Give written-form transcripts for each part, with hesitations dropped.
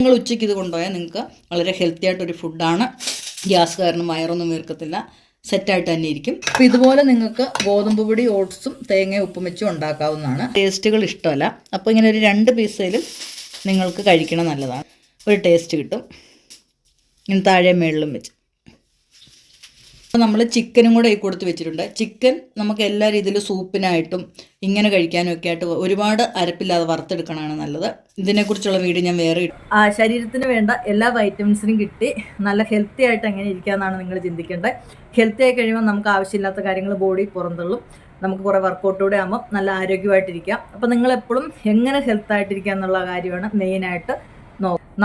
നിങ്ങൾ ഉച്ചയ്ക്ക് ഇത് കൊണ്ടുപോയാൽ നിങ്ങൾക്ക് വളരെ ഹെൽത്തി ആയിട്ടൊരു ഫുഡാണ്. ഗ്യാസ് കാരണം വയറൊന്നും വീർക്കത്തില്ല, സെറ്റായിട്ട് തന്നെ ഇരിക്കും. അപ്പോൾ ഇതുപോലെ നിങ്ങൾക്ക് ഗോതമ്പ് പൊടി ഓട്സും തേങ്ങ ഉപ്പും വെച്ചും ഉണ്ടാക്കാവുന്നതാണ്. ടേസ്റ്റുകൾ ഇഷ്ടമല്ല, അപ്പോൾ ഇങ്ങനെ ഒരു 2 പീസേലും നിങ്ങൾക്ക് കഴിക്കണം, നല്ലതാണ്. ഒരു ടേസ്റ്റ് കിട്ടും. ഇങ്ങനെ താഴെ മേളിലും വെച്ച്. അപ്പോൾ നമ്മൾ ചിക്കനും കൂടെ ഈ കൊടുത്ത് വെച്ചിട്ടുണ്ട്. ചിക്കൻ നമുക്ക് എല്ലാ രീതിയിലും സൂപ്പിനായിട്ടും ഇങ്ങനെ കഴിക്കാനും ഒക്കെ ആയിട്ട് ഒരുപാട് അരപ്പില്ലാതെ വറുത്തെടുക്കണമാണ് നല്ലത്. ഇതിനെക്കുറിച്ചുള്ള വീഡിയോ ഞാൻ വേറെ ശരീരത്തിന് വേണ്ട എല്ലാ വൈറ്റമിൻസിനും കിട്ടി നല്ല ഹെൽത്തി ആയിട്ട് എങ്ങനെ ഇരിക്കാമെന്നാണ് നിങ്ങൾ ചിന്തിക്കേണ്ടത്. ഹെൽത്തി ആയി കഴിയുമ്പോൾ നമുക്ക് ആവശ്യമില്ലാത്ത കാര്യങ്ങൾ ബോഡി പുറന്തള്ളും. നമുക്ക് കുറേ വർക്കൗട്ടൂടെ ആകുമ്പോൾ നല്ല ആരോഗ്യമായിട്ടിരിക്കാം. അപ്പോൾ നിങ്ങളെപ്പോഴും എങ്ങനെ ഹെൽത്തായിട്ടിരിക്കുക എന്നുള്ള കാര്യമാണ് മെയിനായിട്ട്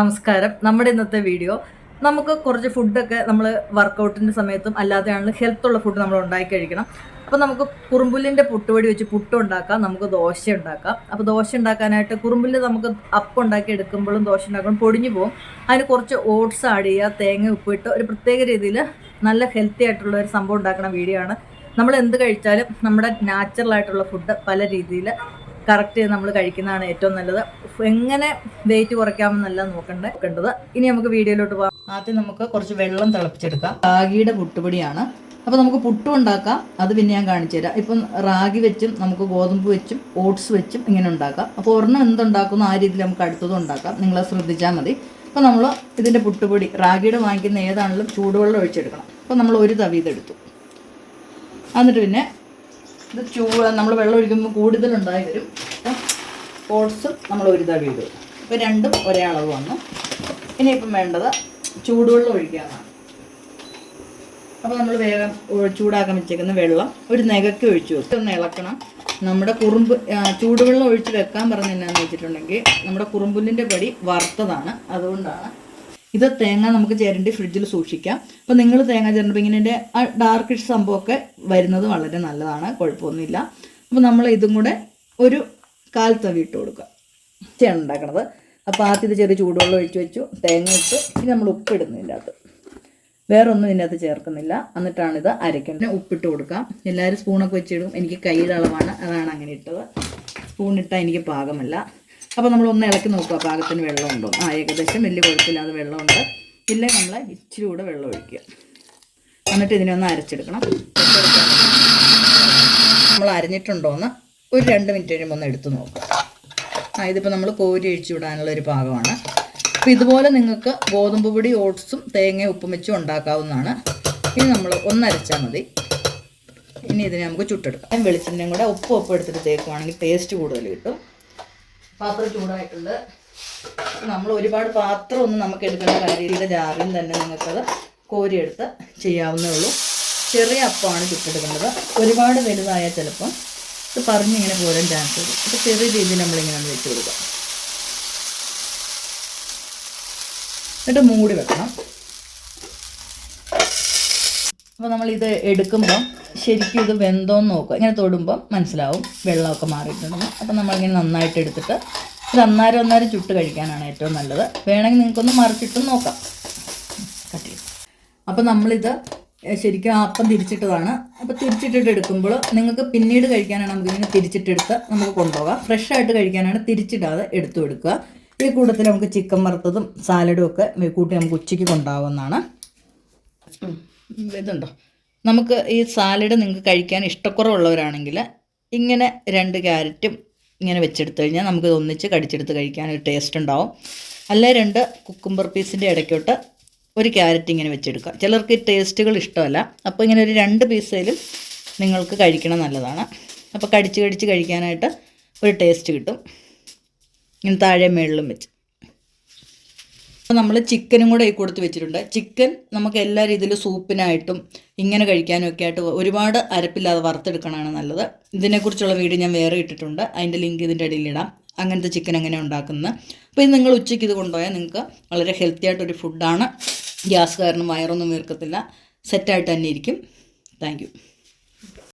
നമസ്കാരം. നമ്മുടെ ഇന്നത്തെ വീഡിയോ നമുക്ക് കുറച്ച് ഫുഡൊക്കെ നമ്മൾ വർക്കൗട്ടിൻ്റെ സമയത്തും അല്ലാതെയാണെങ്കിലും ഹെൽത്തുള്ള ഫുഡ് നമ്മൾ ഉണ്ടാക്കി കഴിക്കണം. അപ്പോൾ നമുക്ക് കുറുമ്പുല്ലിൻ്റെ പുട്ടുപൊടി വെച്ച് പുട്ട് ഉണ്ടാക്കാം, നമുക്ക് ദോശ ഉണ്ടാക്കാം. അപ്പോൾ ദോശ ഉണ്ടാക്കാനായിട്ട് കുറുമ്പുല്ല് നമുക്ക് അപ്പം ഉണ്ടാക്കി എടുക്കുമ്പോഴും ദോശ ഉണ്ടാക്കുമ്പോഴും പൊടിഞ്ഞു പോകും. അതിന് കുറച്ച് ഓട്സ് ആഡ് ചെയ്യുക, തേങ്ങ ഉപ്പിട്ട് ഒരു പ്രത്യേക രീതിയിൽ നല്ല ഹെൽത്തി ആയിട്ടുള്ള ഒരു സംഭവം ഉണ്ടാക്കുന്ന വീഡിയോ ആണ്. നമ്മൾ എന്ത് കഴിച്ചാലും നമ്മുടെ നാച്ചുറലായിട്ടുള്ള ഫുഡ് പല രീതിയിൽ കറക്റ്റ് ചെയ്ത് നമ്മൾ കഴിക്കുന്നതാണ് ഏറ്റവും നല്ലത്. എങ്ങനെ വെയിറ്റ് കുറയ്ക്കാമെന്നല്ല നോക്കേണ്ടത്. ഇനി നമുക്ക് വീഡിയോയിലോട്ട് പോകാം. ആദ്യം നമുക്ക് കുറച്ച് വെള്ളം തിളപ്പിച്ചെടുക്കാം. റാഗിയുടെ പുട്ടുപൊടിയാണ്. അപ്പോൾ നമുക്ക് പുട്ടും ഉണ്ടാക്കാം, അത് പിന്നെ ഞാൻ കാണിച്ചു തരാം. ഇപ്പം റാഗി വെച്ചും നമുക്ക് ഗോതമ്പ് വെച്ചും ഓട്സ് വെച്ചും ഇങ്ങനെ ഉണ്ടാക്കാം. അപ്പോൾ ഒരെണ്ണം എന്തുണ്ടാക്കുന്നു ആ രീതിയിൽ നമുക്ക് അടുത്തതും ഉണ്ടാക്കാം. നിങ്ങളത് ശ്രദ്ധിച്ചാൽ മതി. അപ്പോൾ നമ്മൾ ഇതിൻ്റെ പുട്ടുപൊടി റാഗിയുടെ വാങ്ങിക്കുന്ന ഏതാണെങ്കിലും ചൂടുവെള്ളം ഒഴിച്ചെടുക്കണം. അപ്പോൾ നമ്മൾ ഒരു തവി ഇതെടുത്തു. എന്നിട്ട് പിന്നെ ഇത് നമ്മൾ വെള്ളം ഒഴിക്കുമ്പോൾ കൂടുതലുണ്ടായി വരും. അപ്പം ഓട്സും നമ്മൾ ഒരു തവി ഇടും. ഇപ്പോൾ രണ്ടും ഒരേ അളവ് വന്നു. ഇനിയിപ്പം വേണ്ടത് ചൂടുവെള്ളം ഒഴിക്കാനാണ്. അപ്പോൾ നമ്മൾ വേഗം ചൂടാക്കാൻ വെച്ചേക്കുന്ന വെള്ളം ഒരു നെകയ്ക്ക് ഒഴിച്ചു വെക്കും. ഒന്ന് ഇളക്കണം. നമ്മുടെ ചൂടുവെള്ളം ഒഴിച്ച് വെക്കാൻ പറഞ്ഞെന്നാന്ന് വെച്ചിട്ടുണ്ടെങ്കിൽ നമ്മുടെ കുറുമ്പുല്ലിൻ്റെ പൊടി വറുത്തതാണ്, അതുകൊണ്ടാണ്. ഇത് തേങ്ങ നമുക്ക് ചിരണ്ടി ഫ്രിഡ്ജിൽ സൂക്ഷിക്കാം. അപ്പോൾ നിങ്ങൾ തേങ്ങ ചിരണ്ടുമ്പോൾ ഇങ്ങനെ ആ ഡാർക്കിഷ് സംഭവമൊക്കെ വരുന്നത് വളരെ നല്ലതാണ്, കുഴപ്പമൊന്നുമില്ല. അപ്പോൾ നമ്മൾ ഇതും കൂടെ ഒരു 1/4 തവി ഇട്ട് കൊടുക്കുക. ഇതാണ് ഉണ്ടാക്കണത്. അപ്പോൾ ആദ്യം ഇത് ചെറിയ ചൂടുവെള്ളം ഒഴിച്ച് വെച്ചു, തേങ്ങ ഇട്ട്. ഇനി നമ്മൾ ഉപ്പിടുന്നില്ല, അത് വേറെ ഒന്നും ഇതിനകത്ത് ചേർക്കുന്നില്ല. എന്നിട്ടാണ് ഇത് അരയ്ക്കുന്നത്. ഉപ്പിട്ട് കൊടുക്കാം. എല്ലാവരും സ്പൂണൊക്കെ വെച്ചിടും. എനിക്ക് കൈയുടെ അളവാണ്, അതാണ് അങ്ങനെ ഇട്ടത്. സ്പൂണിട്ടാൽ എനിക്ക് പാകമല്ല. അപ്പോൾ നമ്മൾ ഒന്ന് ഇളക്കി നോക്കുക പാകത്തിന് വെള്ളമുണ്ടോ. ഏകദേശം വലിയ കുഴപ്പമില്ലാതെ വെള്ളമുണ്ട്. ഇല്ലെങ്കിൽ നമ്മൾ ഇച്ചിരി കൂടെ വെള്ളം ഒഴിക്കുക. എന്നിട്ട് ഇതിനെ ഒന്ന് അരച്ചെടുക്കണം. നമ്മൾ അരഞ്ഞിട്ടുണ്ടോയെന്ന് ഒരു 2 മിനിറ്റ് കഴിയുമ്പോൾ ഒന്ന് എടുത്ത് നോക്കുക. ഇതിപ്പോൾ നമ്മൾ കോരി ഒഴിച്ചു വിടാനുള്ളൊരു പാകമാണ്. അപ്പോൾ ഇതുപോലെ നിങ്ങൾക്ക് ഗോതമ്പ് പൊടി ഓട്സും തേങ്ങ ഉപ്പും വെച്ചും ഉണ്ടാക്കാവുന്നതാണ്. ഇനി നമ്മൾ ഒന്നരച്ചാൽ മതി. ഇനി ഇതിനെ നമുക്ക് ചുട്ടെടുക്കാം. വെളിച്ചെണ്ണയും കൂടെ ഉപ്പ് എടുത്തിട്ട് തേക്കുവാണെങ്കിൽ ടേസ്റ്റ് കൂടുതൽ കിട്ടും. പാത്രം ചൂടായിട്ടുണ്ട്. നമ്മൾ ഒരുപാട് പാത്രമൊന്നും നമുക്ക് എടുക്കേണ്ട കാര്യമില്ല. ജാറിൽ തന്നെ നിങ്ങൾക്കത് കോരിയെടുത്ത് ചെയ്യാവുന്നേ ഉള്ളൂ. ചെറിയ അപ്പമാണ് ചുട്ടെടുക്കേണ്ടത്. ഒരുപാട് വലുതായാൽ ചിലപ്പം ഇത് പറഞ്ഞിങ്ങനെ പോരാൻ ചാൻസ് വരും. അപ്പോൾ ചെറിയ രീതിയിൽ നമ്മളിങ്ങനെ ഒന്ന് വെച്ച് കൊടുക്കാം. എന്നിട്ട് മൂടി വെക്കണം. അപ്പോൾ നമ്മളിത് എടുക്കുമ്പം ശരിക്കും ഇത് വെന്തോന്ന് നോക്കുക. ഇങ്ങനെ തൊടുമ്പം മനസ്സിലാവും വെള്ളമൊക്കെ മാറിയിട്ടുണ്ടെന്ന്. അപ്പോൾ നമ്മളിങ്ങനെ നന്നായിട്ട് എടുത്തിട്ട് ഇത് അന്നേരം ചുട്ട് കഴിക്കാനാണ് ഏറ്റവും നല്ലത്. വേണമെങ്കിൽ നിങ്ങൾക്കൊന്ന് മറിച്ചിട്ടും നോക്കാം. അപ്പോൾ നമ്മളിത് ശരിക്കും അപ്പം തിരിച്ചിട്ടതാണ്. അപ്പോൾ തിരിച്ചിട്ടിട്ട് എടുക്കുമ്പോൾ നിങ്ങൾക്ക് പിന്നീട് കഴിക്കാനാണ് നമുക്കിങ്ങനെ തിരിച്ചിട്ടെടുത്ത് നമുക്ക് കൊണ്ടുപോകാം. ഫ്രഷായിട്ട് കഴിക്കാനാണ് തിരിച്ചിടാതെ എടുത്തു എടുക്കുക. ഈ കൂട്ടത്തിൽ നമുക്ക് ചിക്കൻ വറുത്തതും സാലഡും ഒക്കെ കൂട്ടി നമുക്ക് ഉച്ചയ്ക്ക് കൊണ്ടുപോകാവുന്നതാണ്. ഇതുണ്ടോ, നമുക്ക് ഈ സാലഡ് നിങ്ങൾക്ക് കഴിക്കാൻ ഇഷ്ടക്കുറവുള്ളവരാണെങ്കിൽ ഇങ്ങനെ 2 ക്യാരറ്റും ഇങ്ങനെ വെച്ചെടുത്ത് കഴിഞ്ഞാൽ നമുക്കിത് ഒന്നിച്ച് കടിച്ചെടുത്ത് കഴിക്കാൻ ഒരു ടേസ്റ്റ് ഉണ്ടാവും. അല്ലെ 2 കുക്കുംബർ പീസിൻ്റെ ഇടയ്ക്കോട്ട് ഒരു ക്യാരറ്റ് ഇങ്ങനെ വെച്ചെടുക്കുക. ചിലർക്ക് ടേസ്റ്റുകൾ ഇഷ്ടമല്ല, അപ്പോൾ ഇങ്ങനെ ഒരു 2 പീസേലും നിങ്ങൾക്ക് കഴിക്കണം, നല്ലതാണ്. അപ്പോൾ കടിച്ച് കഴിക്കാനായിട്ട് ഒരു ടേസ്റ്റ് കിട്ടും. ഇങ്ങനെ താഴെ മേളിലും വെച്ച്. അപ്പോൾ നമ്മൾ ചിക്കനും കൂടെ ഈ കൊടുത്ത് വെച്ചിട്ടുണ്ട്. ചിക്കൻ നമുക്ക് എല്ലാ രീതിയിലും സൂപ്പിനായിട്ടും ഇങ്ങനെ കഴിക്കാനും ഒക്കെ ആയിട്ട് ഒരുപാട് അരപ്പില്ലാതെ വറുത്തെടുക്കണമാണ് നല്ലത്. ഇതിനെക്കുറിച്ചുള്ള വീഡിയോ ഞാൻ വേറെ ഇട്ടിട്ടുണ്ട്. അതിൻ്റെ ലിങ്ക് ഇതിൻ്റെ ഇടയിലിടാം. അങ്ങനത്തെ ചിക്കൻ എങ്ങനെ ഉണ്ടാക്കുന്നത്. അപ്പോൾ ഇത് നിങ്ങൾ ഉച്ചയ്ക്ക് ഇത് കൊണ്ടുപോയാൽ നിങ്ങൾക്ക് വളരെ ഹെൽത്തി ആയിട്ടൊരു ഫുഡാണ്. ഗ്യാസ് കാരണം വയറൊന്നും വീർക്കത്തില്ല, സെറ്റായിട്ട് തന്നെ ഇരിക്കും. Thank you.